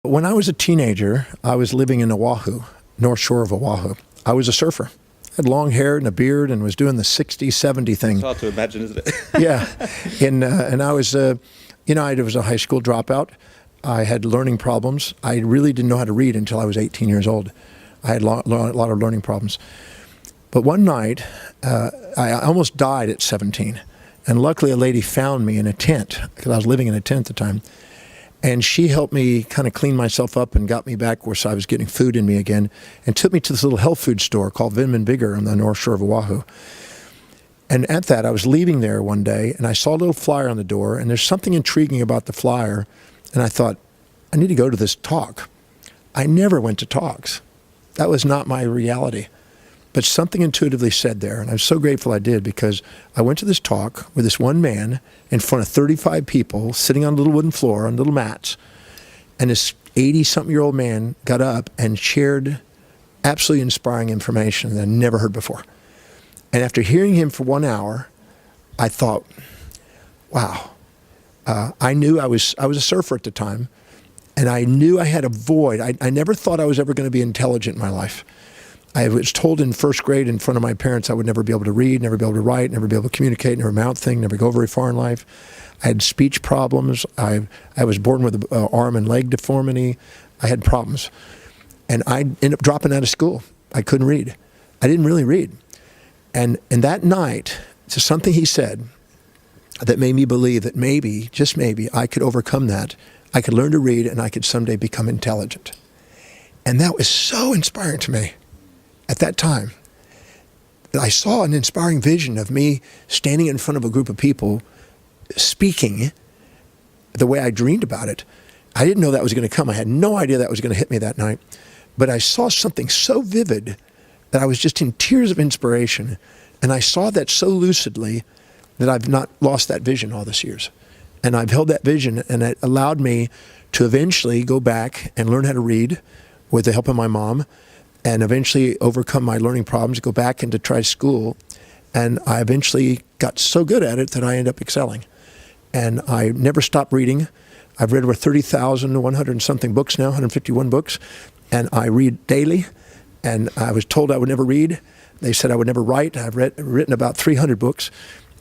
When I was a teenager, I was living in Oahu, North Shore of Oahu. I was a surfer. I had long hair and a beard and was doing the 60, 70 thing. It's hard to imagine, isn't it? Yeah. And I was, I was a high school dropout. I had learning problems. I really didn't know how to read until I was 18 years old. I had a lot of learning problems. But one night, I almost died at 17. And luckily, a lady found me in a tent, because I was living in a tent at the time. And she helped me kind of clean myself up and got me back where I was getting food in me again, and took me to this little health food store called Vitamin Bigger on the North Shore of Oahu. And at that, I was leaving there one day, and I saw a little flyer on the door, and there's something intriguing about the flyer, and I thought, I need to go to this talk. I never went to talks. That was not my reality. But something intuitively said there, and I'm so grateful I did, because I went to this talk with this one man in front of 35 people sitting on a little wooden floor on little mats, and this 80-something-year-old man got up and shared absolutely inspiring information that I'd never heard before. And after hearing him for 1 hour, I thought, wow. I knew I was a surfer at the time, and I knew I had a void. I never thought I was ever going to be intelligent in my life. I was told in first grade in front of my parents I would never be able to read, never be able to write, never be able to communicate, never mouth thing, never go very far in life. I had speech problems. I was born with an arm and leg deformity. I had problems. And I ended up dropping out of school. I couldn't read. I didn't really read. And that night, so something he said that made me believe that maybe, just maybe, I could overcome that. I could learn to read, and I could someday become intelligent. And that was so inspiring to me. At that time, I saw an inspiring vision of me standing in front of a group of people speaking the way I dreamed about it. I didn't know that was going to come. I had no idea that was going to hit me that night. But I saw something so vivid that I was just in tears of inspiration. And I saw that so lucidly that I've not lost that vision all these years. And I've held that vision, and it allowed me to eventually go back and learn how to read with the help of my mom, and eventually overcome my learning problems, go back into try school. And I eventually got so good at it that I ended up excelling. And I never stopped reading. I've read over 30,100 and something books now, 151 books. And I read daily. And I was told I would never read. They said I would never write. I've written about 300 books.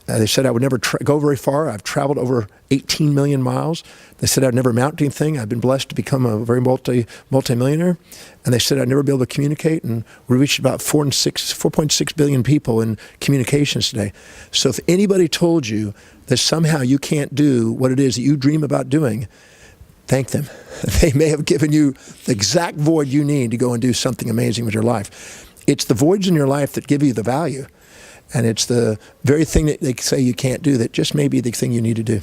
They said I would never go very far. I've traveled over 18 million miles. They said I'd never amount to anything. I've been blessed to become a very multi-millionaire. And they said I'd never be able to communicate. And we reached about 4.6 billion people in communications today. So if anybody told you that somehow you can't do what it is that you dream about doing, thank them. They may have given you the exact void you need to go and do something amazing with your life. It's the voids in your life that give you the value. And it's the very thing that they say you can't do that just may be the thing you need to do.